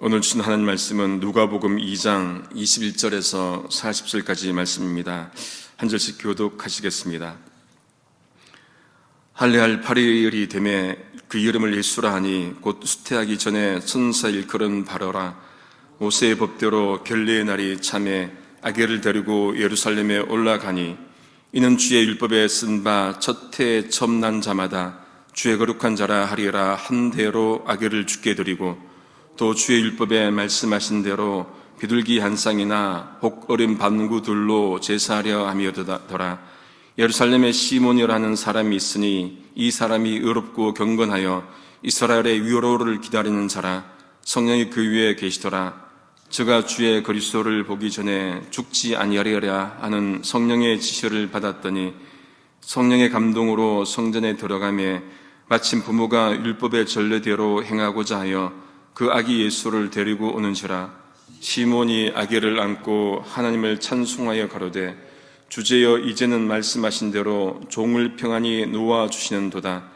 오늘 주신 하나님 말씀은 누가복음 2장 21절에서 40절까지 말씀입니다. 한 절씩 교독하시겠습니다. 할례할 8일이 되매 그 이름을 예수라 하니 곧 수태하기 전에 천사 일컬은 바로라. 모세의 법대로 결례의 날이 참에 아기를 데리고 예루살렘에 올라가니 이는 주의 율법에 쓴 바 첫 해에 처음 난 자마다 주의 거룩한 자라 하리라 한 대로 아기를 죽게 드리고 또 주의 율법에 말씀하신 대로 비둘기 한 쌍이나 혹 어린 반구들로 제사하려 함이더라. 예루살렘에 시몬이라는 사람이 있으니 이 사람이 의롭고 경건하여 이스라엘의 위로를 기다리는 자라. 성령이 그 위에 계시더라. 저가 주의 그리스도를 보기 전에 죽지 아니하리라 하는 성령의 지시를 받았더니 성령의 감동으로 성전에 들어가매 마침 부모가 율법의 전례대로 행하고자 하여 그 아기 예수를 데리고 오는지라. 시몬이 아기를 안고 하나님을 찬송하여 가로되 주제여 이제는 말씀하신 대로 종을 평안히 놓아주시는도다.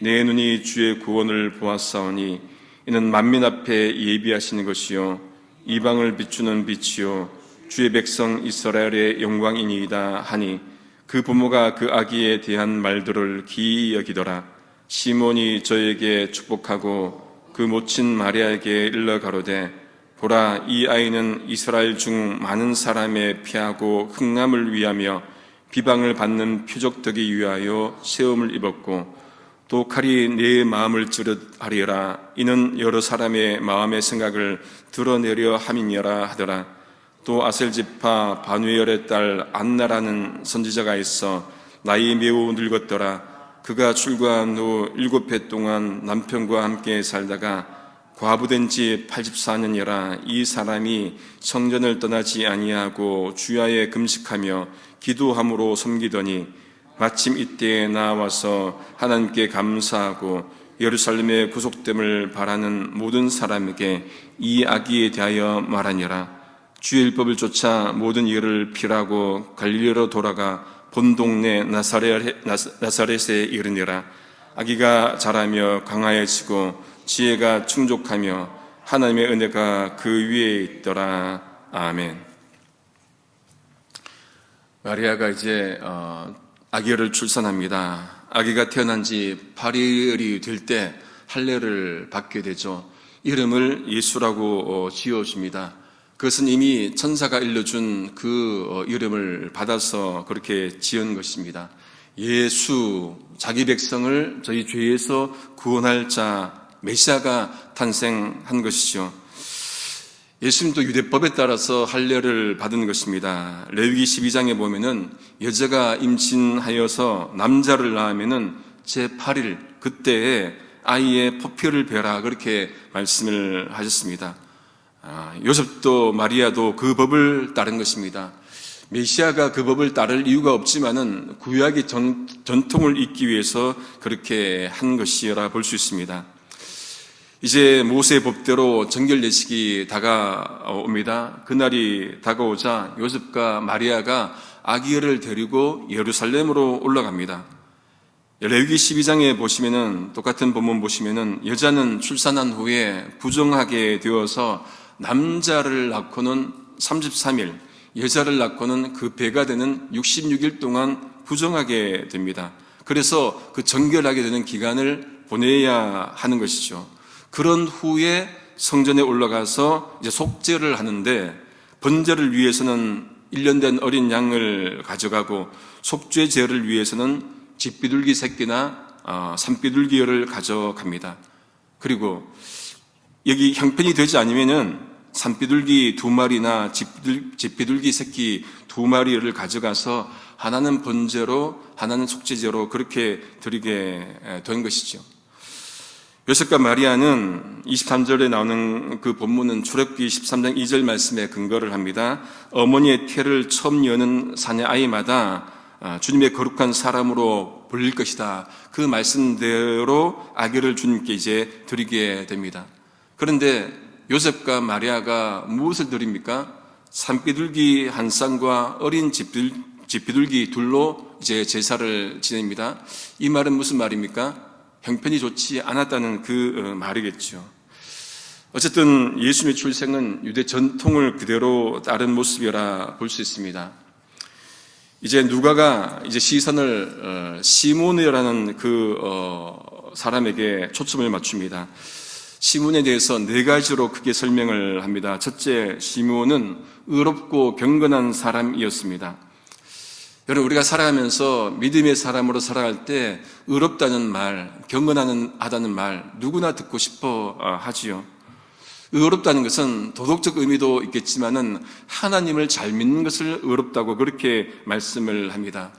내 눈이 주의 구원을 보았사오니 이는 만민 앞에 예비하신 것이요 이방을 비추는 빛이요 주의 백성 이스라엘의 영광이니이다 하니 그 부모가 그 아기에 대한 말들을 기이 여기더라. 시몬이 저에게 축복하고 그 모친 마리아에게 일러 가로되 보라 이 아이는 이스라엘 중 많은 사람의 피하고 흑암을 위하며 비방을 받는 표적되기 위하여 세움을 입었고 또 칼이 내 마음을 찌르하리라. 이는 여러 사람의 마음의 생각을 드러내려 함이니라 하더라. 또 아셀지파 바누엘의 딸 안나라는 선지자가 있어 나이 매우 늙었더라. 그가 출가한 후 7해 동안 남편과 함께 살다가 과부된 지 84년이라. 이 사람이 성전을 떠나지 아니하고 주야에 금식하며 기도함으로 섬기더니 마침 이때에 나와서 하나님께 감사하고 예루살렘의 구속됨을 바라는 모든 사람에게 이 아기에 대하여 말하니라. 주의 율법을 쫓아 모든 일을 피라고 갈릴리로 돌아가 본 동네 나사렛에 이르니라. 아기가 자라며 강하여지고 지혜가 충족하며 하나님의 은혜가 그 위에 있더라. 아멘. 마리아가 이제 아기를 출산합니다. 아기가 태어난 지 8일이 될 때 할례를 받게 되죠. 이름을 예수라고 지어줍니다. 그것은 이미 천사가 일러준 그 이름을 받아서 그렇게 지은 것입니다. 예수, 자기 백성을 저희 죄에서 구원할 자, 메시아가 탄생한 것이죠. 예수님도 유대법에 따라서 할례를 받은 것입니다. 레위기 12장에 보면은 여자가 임신하여서 남자를 낳으면은 제8일 그때에 아이의 포표를 베라 그렇게 말씀을 하셨습니다. 요셉도 마리아도 그 법을 따른 것입니다. 메시아가 그 법을 따를 이유가 없지만은 구약의 전통을 잇기 위해서 그렇게 한 것이라 볼 수 있습니다. 이제 모세의 법대로 정결 예식이 다가옵니다. 그날이 다가오자 요셉과 마리아가 아기를 데리고 예루살렘으로 올라갑니다. 레위기 12장에 보시면은 똑같은 본문 보시면은 여자는 출산한 후에 부정하게 되어서 남자를 낳고는 33일, 여자를 낳고는 그 배가 되는 66일 동안 부정하게 됩니다. 그래서 그 정결하게 되는 기간을 보내야 하는 것이죠. 그런 후에 성전에 올라가서 이제 속죄를 하는데 번제를 위해서는 1년 된 어린 양을 가져가고 속죄제를 위해서는 집비둘기 새끼나 산비둘기를 가져갑니다. 그리고 여기 형편이 되지 않으면은 산비둘기 2마리나 집비둘기 새끼 2마리를 가져가서 하나는 번제로 하나는 속죄제로 그렇게 드리게 된 것이죠. 요셉과 마리아는 23절에 나오는 그 본문은 출애굽기 13장 2절 말씀에 근거를 합니다. 어머니의 태를 처음 여는 사내 아이마다 주님의 거룩한 사람으로 불릴 것이다. 그 말씀대로 아기를 주님께 이제 드리게 됩니다. 그런데 요셉과 마리아가 무엇을 드립니까? 산비둘기 한 쌍과 어린 집비둘기 둘로 이제 제사를 지냅니다. 이 말은 무슨 말입니까? 형편이 좋지 않았다는 그 말이겠죠. 어쨌든 예수님의 출생은 유대 전통을 그대로 따른 모습이라 볼 수 있습니다. 이제 누가가 이제 시선을 시몬이라는 사람에게 초점을 맞춥니다. 시몬에 대해서 네 가지로 크게 설명을 합니다. 첫째, 시몬은 의롭고 경건한 사람이었습니다. 여러분, 우리가 살아가면서 믿음의 사람으로 살아갈 때 의롭다는 말, 경건하다는 말 누구나 듣고 싶어 하지요. 의롭다는 것은 도덕적 의미도 있겠지만은 하나님을 잘 믿는 것을 의롭다고 그렇게 말씀을 합니다.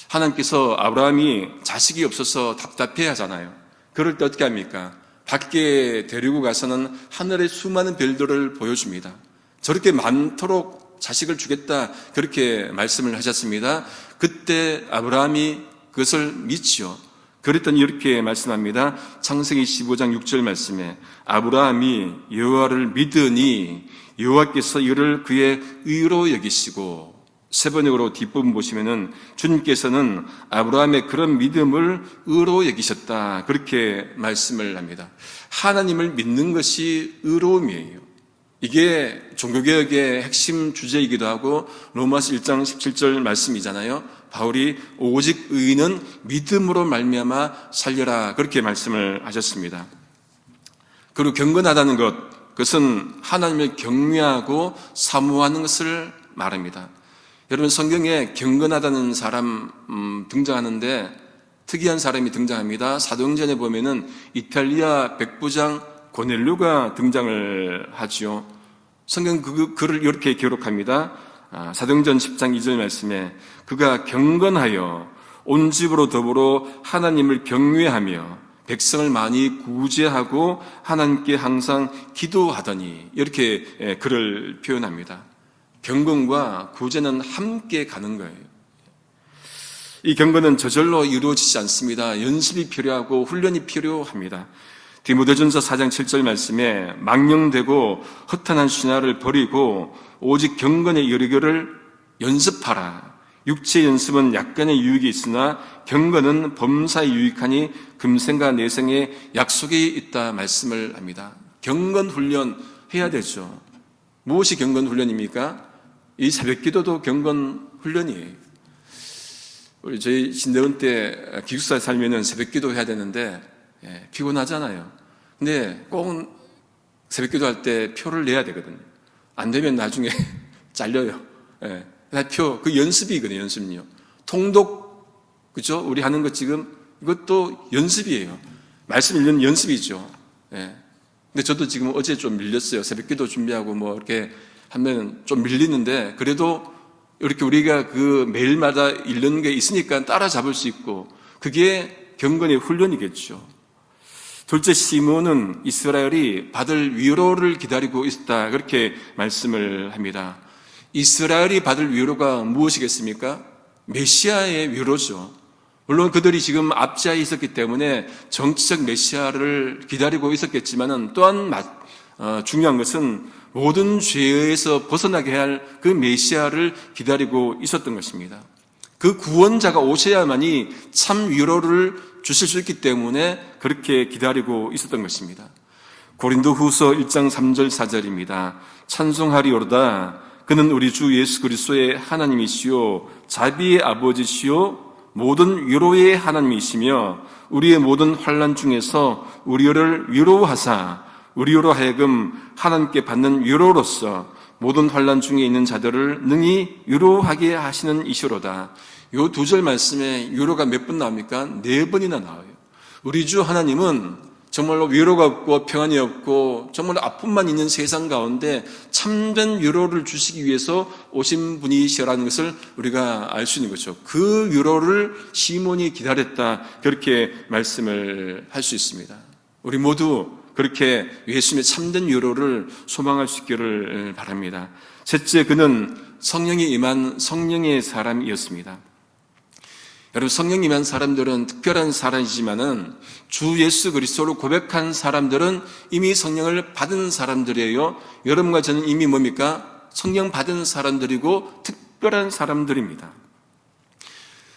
하나님께서 아브라함이 자식이 없어서 답답해 하잖아요. 그럴 때 어떻게 합니까? 밖에 데리고 가서는 하늘의 수많은 별들을 보여줍니다. 저렇게 많도록 자식을 주겠다 그렇게 말씀을 하셨습니다. 그때 아브라함이 그것을 믿지요. 그랬더니 이렇게 말씀합니다. 창세기 15장 6절 말씀에 아브라함이 여호와를 믿으니 여호와께서 이를 그의 의로 여기시고, 세 번역으로 뒷부분 보시면은 주님께서는 아브라함의 그런 믿음을 의로 여기셨다 그렇게 말씀을 합니다. 하나님을 믿는 것이 의로움이에요. 이게 종교개혁의 핵심 주제이기도 하고 로마서 1장 17절 말씀이잖아요. 바울이 오직 의인은 믿음으로 말미암아 살려라 그렇게 말씀을 하셨습니다. 그리고 경건하다는 그것은 하나님을 경외하고 사모하는 것을 말합니다. 여러분, 성경에 경건하다는 사람 등장하는데 특이한 사람이 등장합니다. 사도행전에 보면은 이탈리아 백부장 고넬료가 등장을 하지요. 성경 글을 이렇게 기록합니다. 사도행전 10장 2절 말씀에 그가 경건하여 온 집으로 더불어 하나님을 경외하며 백성을 많이 구제하고 하나님께 항상 기도하더니, 이렇게 글을 표현합니다. 경건과 구제는 함께 가는 거예요. 이 경건은 저절로 이루어지지 않습니다. 연습이 필요하고 훈련이 필요합니다. 디모데전서 4장 7절 말씀에 망령되고 허탄한 신화를 버리고 오직 경건에 이르기를 연습하라. 육체의 연습은 약간의 유익이 있으나 경건은 범사에 유익하니 금생과 내생에 약속이 있다 말씀을 합니다. 경건 훈련 해야 되죠. 무엇이 경건 훈련입니까? 이 새벽기도도 경건 훈련이에요. 우리 저희 신대원 때 기숙사에 살면은 새벽기도 해야 되는데 피곤하잖아요. 근데 꼭 새벽기도 할 때 표를 내야 되거든요. 안 되면 나중에 잘려요. 표, 그 연습이거든요. 연습요. 통독, 그죠? 우리 하는 것 지금 이것도 연습이에요. 말씀 읽는 연습이죠. 근데 저도 지금 어제 좀 밀렸어요. 새벽기도 준비하고 뭐 이렇게 하면 좀 밀리는데, 그래도 이렇게 우리가 그 매일마다 읽는 게 있으니까 따라잡을 수 있고, 그게 경건의 훈련이겠죠. 둘째, 시몬은 이스라엘이 받을 위로를 기다리고 있었다 그렇게 말씀을 합니다. 이스라엘이 받을 위로가 무엇이겠습니까? 메시아의 위로죠. 물론 그들이 지금 압제하에 있었기 때문에 정치적 메시아를 기다리고 있었겠지만 또한 중요한 것은 모든 죄에서 벗어나게 할 그 메시아를 기다리고 있었던 것입니다. 그 구원자가 오셔야만이 참 위로를 주실 수 있기 때문에 그렇게 기다리고 있었던 것입니다. 고린도후서 1장 3절 4절입니다. 찬송하리오로다. 그는 우리 주 예수 그리스도의 하나님이시요 자비의 아버지시요 모든 위로의 하나님이시며 우리의 모든 환난 중에서 우리를 위로하사 우리로 하여금 하나님께 받는 위로로서 모든 환난 중에 있는 자들을 능히 위로하게 하시는 이시로다. 요 두 절 말씀에 위로가 몇 번 나옵니까? 4번이나 나와요. 우리 주 하나님은 정말로 위로가 없고 평안이 없고 정말 아픔만 있는 세상 가운데 참된 위로를 주시기 위해서 오신 분이시라는 것을 우리가 알 수 있는 거죠. 그 위로를 시몬이 기다렸다 그렇게 말씀을 할 수 있습니다. 우리 모두 그렇게 예수님의 참된 위로를 소망할 수 있기를 바랍니다. 셋째, 그는 성령이 임한 성령의 사람이었습니다. 여러분, 성령 임한 사람들은 특별한 사람이지만은 주 예수 그리스도를 고백한 사람들은 이미 성령을 받은 사람들이에요. 여러분과 저는 이미 뭡니까? 성령 받은 사람들이고 특별한 사람들입니다.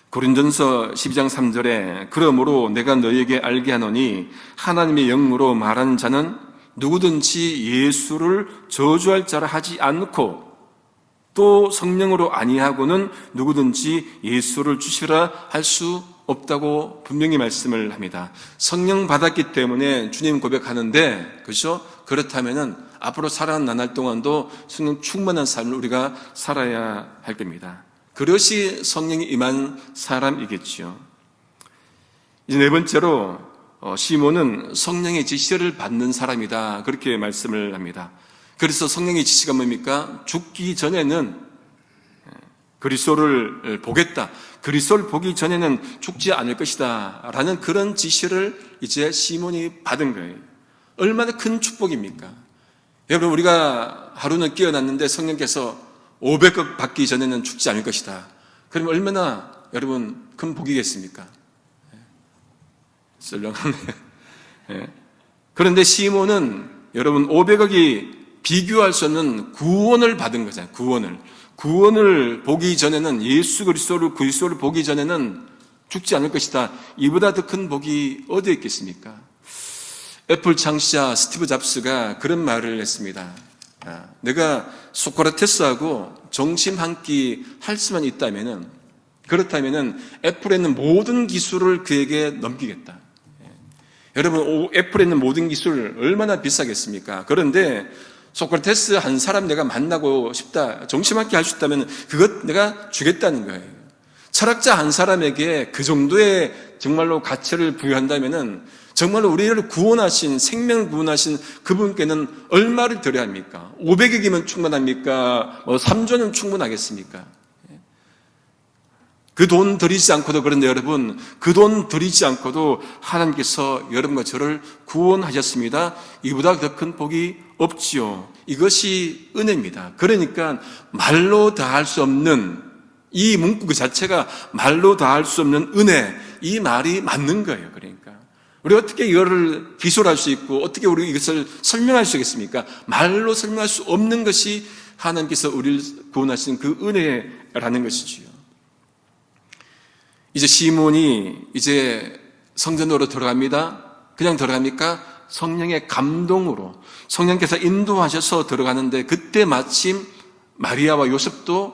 고린전서 12장 3절에 그러므로 내가 너희에게 알게 하노니 하나님의 영으로 말하는 자는 누구든지 예수를 저주할 자라 하지 않고 또 성령으로 아니하고는 누구든지 예수를 주시라 할 수 없다고 분명히 말씀을 합니다. 성령 받았기 때문에 주님 고백하는데, 그렇죠? 그렇다면은 앞으로 살아가는 나날 동안도 성령 충만한 삶을 우리가 살아야 할 겁니다. 그것이 성령이 임한 사람이겠지요. 이제 네 번째로 시몬은 성령의 지시를 받는 사람이다, 그렇게 말씀을 합니다. 그래서 성령의 지시가 뭡니까? 죽기 전에는 그리스도를 보겠다, 그리스도를 보기 전에는 죽지 않을 것이다 라는 그런 지시를 이제 시몬이 받은 거예요. 얼마나 큰 축복입니까? 여러분, 우리가 하루는 깨어났는데 성령께서 500억 받기 전에는 죽지 않을 것이다. 그러면 얼마나 여러분 큰 복이겠습니까? 썰렁하네. 그런데 시몬은 여러분 500억이 비교할 수 없는 구원을 받은 거잖아요. 구원을 보기 전에는, 예수 그리스도를 보기 전에는 죽지 않을 것이다. 이보다 더 큰 복이 어디에 있겠습니까? 애플 창시자 스티브 잡스가 그런 말을 했습니다. 내가 소크라테스하고 정심 한 끼 할 수만 있다면은, 그렇다면은 애플에 있는 모든 기술을 그에게 넘기겠다. 여러분, 애플에 있는 모든 기술 얼마나 비싸겠습니까? 그런데 소크라테스 한 사람 내가 만나고 싶다, 정심 한 끼 할 수 있다면 그것 내가 주겠다는 거예요. 철학자 한 사람에게 그 정도의 정말로 가치를 부여한다면은 정말로 우리를 구원하신, 생명을 구원하신 그분께는 얼마를 드려야 합니까? 500억이면 충분합니까? 3조는 충분하겠습니까? 그 돈 드리지 않고도, 그런데 여러분, 그 돈 드리지 않고도 하나님께서 여러분과 저를 구원하셨습니다. 이보다 더 큰 복이 없지요. 이것이 은혜입니다. 그러니까 말로 다할 수 없는, 이 문구 그 자체가 말로 다할 수 없는 은혜, 이 말이 맞는 거예요. 그러니까 우리 어떻게 이거를 기술할 수 있고 어떻게 우리 이것을 설명할 수 있겠습니까? 말로 설명할 수 없는 것이 하나님께서 우리를 구원하신 그 은혜라는 것이지요. 이제 시몬이 이제 성전으로 들어갑니다. 그냥 들어갑니까? 성령의 감동으로 성령께서 인도하셔서 들어가는데, 그때 마침 마리아와 요셉도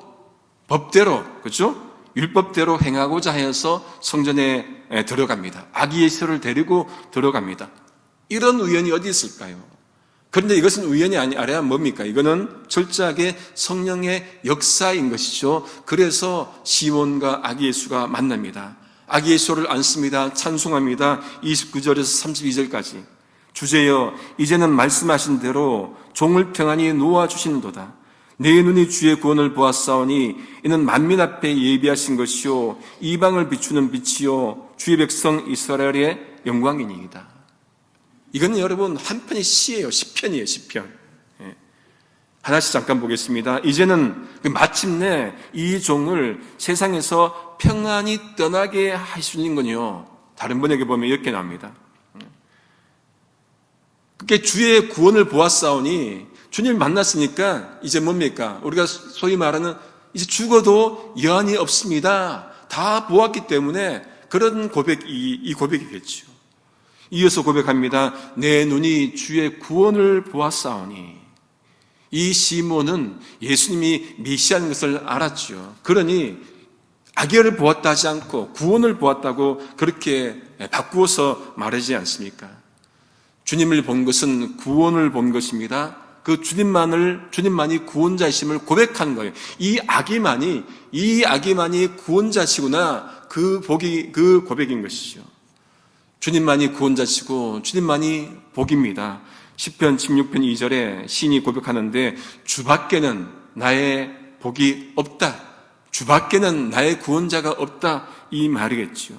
법대로, 그렇죠? 율법대로 행하고자 해서 성전에 들어갑니다. 아기 예수를 데리고 들어갑니다. 이런 우연이 어디 있을까요? 그런데 이것은 우연이 아니라 뭡니까? 이거는 철저하게 성령의 역사인 것이죠. 그래서 시몬과 아기 예수가 만납니다. 아기 예수를 안습니다. 찬송합니다. 29절에서 32절까지. 주제여, 이제는 말씀하신 대로 종을 평안히 놓아주시는도다. 내 눈이 주의 구원을 보았사오니 이는 만민 앞에 예비하신 것이요 이방을 비추는 빛이요 주의 백성 이스라엘의 영광이니이다. 이건 여러분 한편의 시예요. 시편이에요. 시편. 하나씩 잠깐 보겠습니다. 이제는 마침내 이 종을 세상에서 평안히 떠나게 하시는군요. 다른 번역에 보면 이렇게 나옵니다. 그게 주의 구원을 보았사오니, 주님을 만났으니까 이제 뭡니까? 우리가 소위 말하는 이제 죽어도 여한이 없습니다. 다 보았기 때문에 그런 이 고백이겠죠. 이어서 고백합니다. 내 눈이 주의 구원을 보았사오니. 이 시몬은 예수님이 메시아인 것을 알았죠. 그러니 아기를 보았다 하지 않고 구원을 보았다고 그렇게 바꾸어서 말하지 않습니까? 주님을 본 것은 구원을 본 것입니다. 그 주님만이 구원자이심을 고백한 거예요. 이 아기만이 구원자시구나. 그 고백인 것이죠. 주님만이 구원자시고 주님만이 복입니다. 시편 16편 2절에 시인이 고백하는데, 주밖에는 나의 복이 없다. 주밖에는 나의 구원자가 없다. 이 말이겠지요.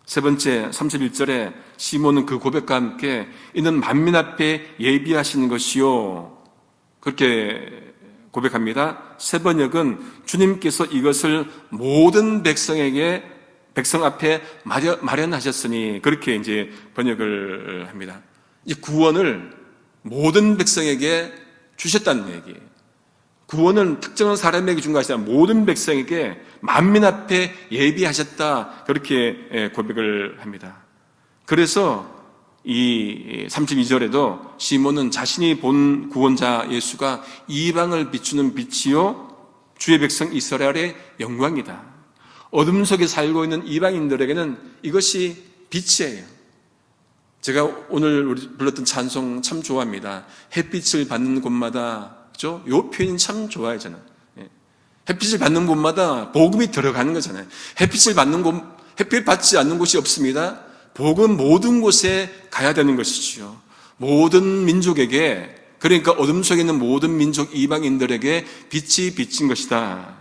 세 번째 31절에 시몬은 그 고백과 함께 이는 만민 앞에 예비하신 것이요, 그렇게 고백합니다. 세 번역은 주님께서 이것을 모든 백성 앞에 마련하셨으니, 그렇게 이제 번역을 합니다. 이 구원을 모든 백성에게 주셨다는 얘기예요. 구원은 특정한 사람에게 준 것이 아니라 모든 백성에게 만민 앞에 예비하셨다, 그렇게 고백을 합니다. 그래서 이 32절에도 시몬은 자신이 본 구원자 예수가 이방을 비추는 빛이요 주의 백성 이스라엘의 영광이다. 어둠 속에 살고 있는 이방인들에게는 이것이 빛이에요. 제가 오늘 불렀던 찬송 참 좋아합니다. 햇빛을 받는 곳마다, 그죠? 요 표현이 참 좋아요, 저는. 햇빛을 받는 곳마다 복음이 들어가는 거잖아요. 햇빛 받지 않는 곳이 없습니다. 복음 모든 곳에 가야 되는 것이지요. 모든 민족에게, 그러니까 어둠 속에 있는 모든 민족 이방인들에게 빛이 비친 것이다.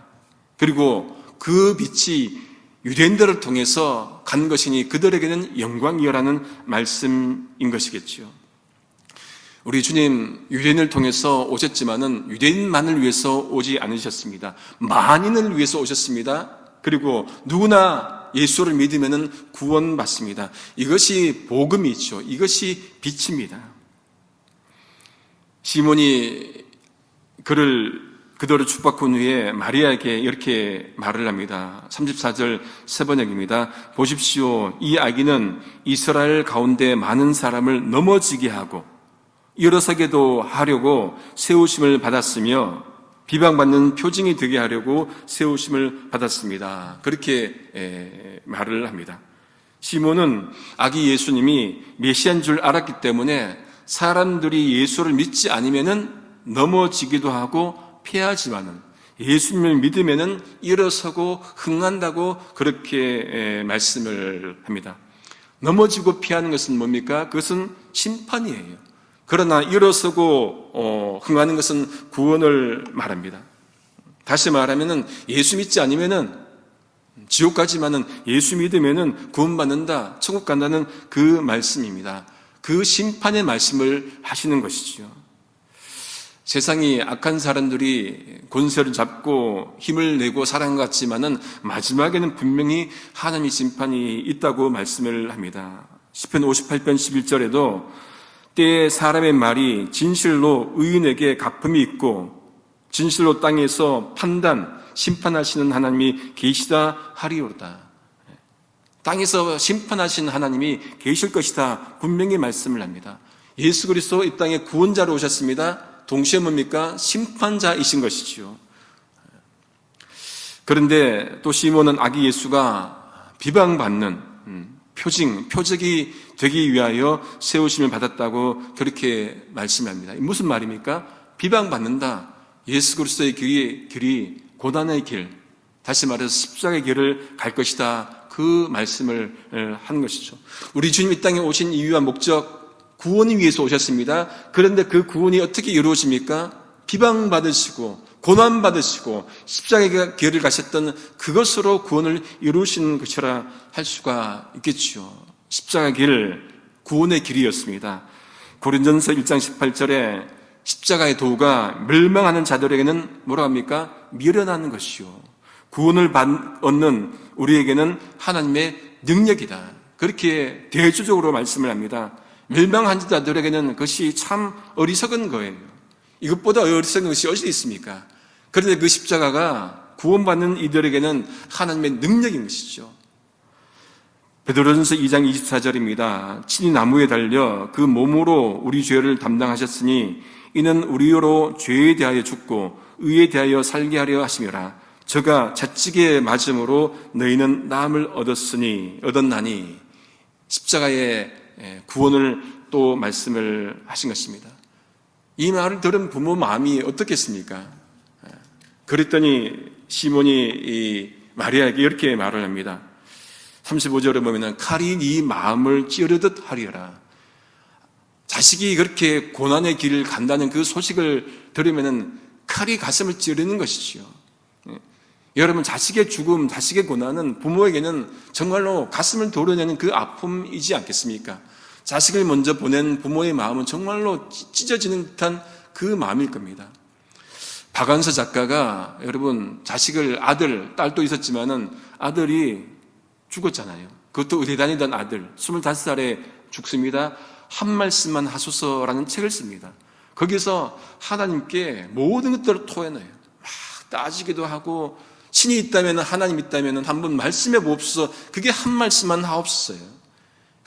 그리고 그 빛이 유대인들을 통해서 간 것이니 그들에게는 영광이여라는 말씀인 것이겠지요. 우리 주님 유대인을 통해서 오셨지만은 유대인만을 위해서 오지 않으셨습니다. 만인을 위해서 오셨습니다. 그리고 누구나 예수를 믿으면은 구원받습니다. 이것이 복음이죠. 이것이 빛입니다. 시몬이 그들을 축복한 후에 마리아에게 이렇게 말을 합니다. 34절 세 번역입니다. 보십시오. 이 아기는 이스라엘 가운데 많은 사람을 넘어지게 하고 일어서게도 하려고 세우심을 받았으며 비방받는 표징이 되게 하려고 세우심을 받았습니다. 그렇게 말을 합니다. 시몬은 아기 예수님이 메시아인 줄 알았기 때문에 사람들이 예수를 믿지 않으면은 넘어지기도 하고 피하지만은 예수님을 믿으면은 일어서고 흥한다고 그렇게 말씀을 합니다. 넘어지고 피하는 것은 뭡니까? 그것은 심판이에요. 그러나 일어서고 흥하는 것은 구원을 말합니다. 다시 말하면은 예수 믿지 않으면은 지옥 가지만은 예수 믿으면은 구원받는다, 천국 간다는 그 말씀입니다. 그 심판의 말씀을 하시는 것이지요. 세상이 악한 사람들이 권세를 잡고 힘을 내고 사랑 같지만은 마지막에는 분명히 하나님의 심판이 있다고 말씀을 합니다. 시편 58편 11절에도 때에 사람의 말이 진실로 의인에게 갚음이 있고 진실로 땅에서 심판하시는 하나님이 계시다 하리로다. 땅에서 심판하시는 하나님이 계실 것이다 분명히 말씀을 합니다. 예수 그리스도 이 땅에 구원자로 오셨습니다. 동시에 뭡니까? 심판자이신 것이지요. 그런데 또 시몬은 아기 예수가 비방받는 표적이 되기 위하여 세우심을 받았다고 그렇게 말씀합니다. 무슨 말입니까? 비방받는다. 예수 그리스도의 길이 고난의 길, 다시 말해서 십자가의 길을 갈 것이다. 그 말씀을 한 것이죠. 우리 주님 이 땅에 오신 이유와 목적, 구원이 위해서 오셨습니다. 그런데 그 구원이 어떻게 이루어집니까? 비방받으시고 고난받으시고 십자가의 길을 가셨던 그것으로 구원을 이루시는 것이라 할 수가 있겠죠. 십자가의 길, 구원의 길이었습니다. 고린전서 1장 18절에 십자가의 도가 멸망하는 자들에게는 뭐라 합니까? 미련한 것이요, 구원을 얻는 우리에게는 하나님의 능력이다. 그렇게 대조적으로 말씀을 합니다. 멸망한 자들에게는 그것이 참 어리석은 거예요. 이것보다 어리석은 것이 어디 있습니까? 그런데 그 십자가가 구원받는 이들에게는 하나님의 능력인 것이죠. 베드로전서 2장 24절입니다. 친히 나무에 달려 그 몸으로 우리 죄를 담당하셨으니 이는 우리로 죄에 대하여 죽고 의에 대하여 살게 하려 하심이라. 저가 채찍에 맞음으로 너희는 나음을 얻었나니. 십자가의 구원을 또 말씀을 하신 것입니다. 이 말을 들은 부모 마음이 어떻겠습니까? 그랬더니 시몬이 마리아에게 이렇게 말을 합니다. 35절에 보면 칼이 네 마음을 찌르듯 하리라. 자식이 그렇게 고난의 길을 간다는 그 소식을 들으면 칼이 가슴을 찌르는 것이지요. 여러분, 자식의 죽음, 자식의 고난은 부모에게는 정말로 가슴을 도려내는 그 아픔이지 않겠습니까? 자식을 먼저 보낸 부모의 마음은 정말로 찢어지는 듯한 그 마음일 겁니다. 박완서 작가가 여러분 자식을 딸도 있었지만은 아들이 죽었잖아요. 그것도 의대 다니던 아들 25살에 죽습니다. 한 말씀만 하소서라는 책을 씁니다. 거기서 하나님께 모든 것들을 토해내요. 막 따지기도 하고 신이 있다면, 하나님 있다면 한번 말씀해 보옵소서. 그게 한 말씀만 하옵소서요.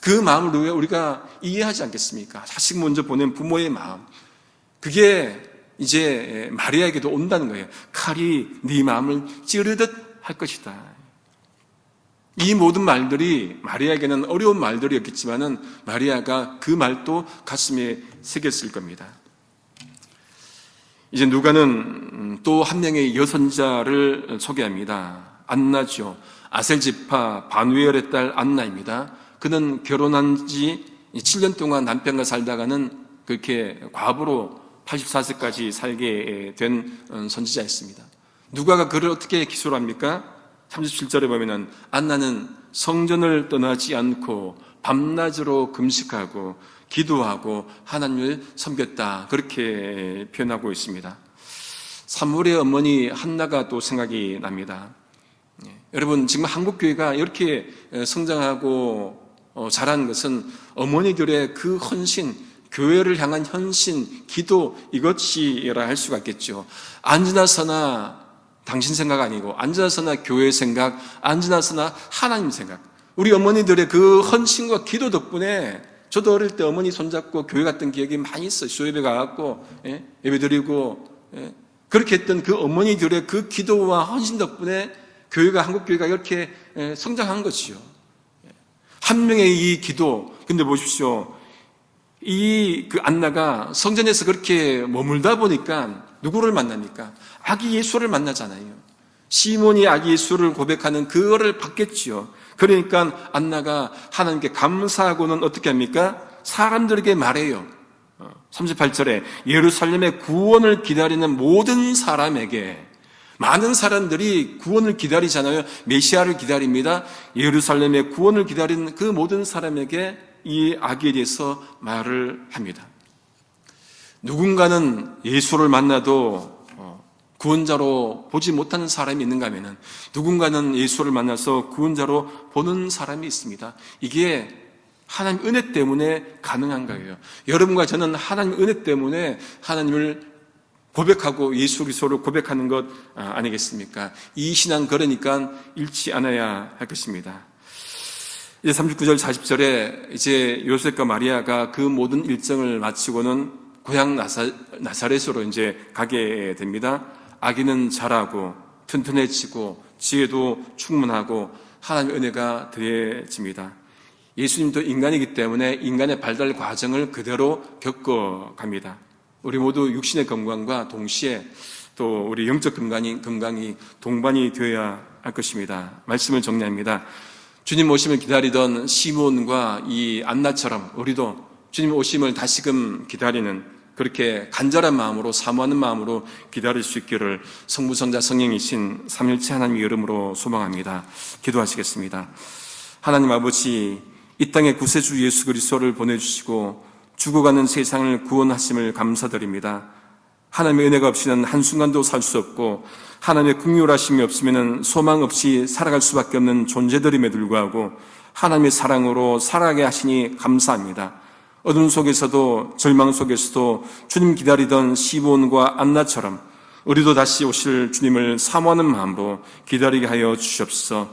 그 마음을 우리가 이해하지 않겠습니까? 자식 먼저 보낸 부모의 마음. 그게 이제 마리아에게도 온다는 거예요. 칼이 네 마음을 찌르듯 할 것이다. 이 모든 말들이 마리아에게는 어려운 말들이었겠지만은 마리아가 그 말도 가슴에 새겼을 겁니다. 이제 누가는 또 한 명의 여선자를 소개합니다. 안나죠. 아셀 지파 바누엘의 딸 안나입니다. 그는 결혼한 지 7년 동안 남편과 살다가는 그렇게 과부로 84세까지 살게 된 선지자였습니다. 누가가 그를 어떻게 기술을 합니까? 37절에 보면은 안나는 성전을 떠나지 않고 밤낮으로 금식하고 기도하고 하나님을 섬겼다. 그렇게 표현하고 있습니다. 사무엘의 어머니 한나가 또 생각이 납니다. 여러분, 지금 한국교회가 이렇게 성장하고 자란 것은 어머니들의 그 헌신, 교회를 향한 헌신, 기도, 이것이라 할 수가 있겠죠. 앉으나서나 당신 생각 아니고, 앉아서나 교회 생각, 앉으나서나 하나님 생각. 우리 어머니들의 그 헌신과 기도 덕분에 저도 어릴 때 어머니 손잡고 교회 갔던 기억이 많이 있어요. 수요예배 가갖고 예배 드리고 그렇게 했던 그 어머니들의 그 기도와 헌신 덕분에 교회가, 한국교회가 이렇게 성장한 것이요. 한 명의 이 기도, 근데 보십시오. 그 안나가 성전에서 그렇게 머물다 보니까 누구를 만납니까? 아기 예수를 만나잖아요. 시몬이 아기 예수를 고백하는 그거를 받겠지요. 그러니까 안나가 하나님께 감사하고는 어떻게 합니까? 사람들에게 말해요. 38절에 예루살렘의 구원을 기다리는 모든 사람에게, 많은 사람들이 구원을 기다리잖아요. 메시아를 기다립니다. 예루살렘의 구원을 기다리는 그 모든 사람에게 이 아기에 대해서 말을 합니다. 누군가는 예수를 만나도 구원자로 보지 못하는 사람이 있는가 하면은, 누군가는 예수를 만나서 구원자로 보는 사람이 있습니다. 이게 하나님 은혜 때문에 가능한 거예요. 여러분과 저는 하나님 은혜 때문에 하나님을 고백하고 예수 그리스도를 고백하는 것 아니겠습니까? 이 신앙 그러니까 잃지 않아야 할 것입니다. 이제 39절 40절에 이제 요셉과 마리아가 그 모든 일정을 마치고는 고향 나사렛으로 이제 가게 됩니다. 아기는 자라고 튼튼해지고 지혜도 충만하고 하나님의 은혜가 더해집니다. 예수님도 인간이기 때문에 인간의 발달 과정을 그대로 겪어갑니다. 우리 모두 육신의 건강과 동시에 또 우리 영적 건강이 동반이 되어야 할 것입니다. 말씀을 정리합니다. 주님 오심을 기다리던 시몬과 이 안나처럼 우리도 주님 오심을 다시금 기다리는, 그렇게 간절한 마음으로, 사모하는 마음으로 기다릴 수 있기를 성부, 성자, 성령이신 삼일체 하나님의 이름으로 소망합니다. 기도하시겠습니다. 하나님 아버지, 이 땅에 구세주 예수 그리스도를 보내주시고 죽어가는 세상을 구원하심을 감사드립니다. 하나님의 은혜가 없이는 한순간도 살 수 없고 하나님의 긍휼하심이 없으면 소망 없이 살아갈 수밖에 없는 존재들임에도 불구하고 하나님의 사랑으로 살아가게 하시니 감사합니다. 어둠 속에서도 절망 속에서도 주님 기다리던 시몬과 안나처럼 우리도 다시 오실 주님을 사모하는 마음으로 기다리게 하여 주시옵소서.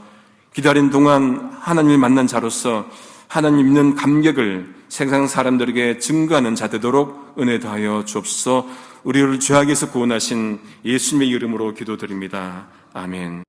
기다린 동안 하나님을 만난 자로서 하나님 믿는 감격을 세상 사람들에게 증거하는 자 되도록 은혜 더하여 주옵소서. 우리를 죄악에서 구원하신 예수님의 이름으로 기도드립니다. 아멘.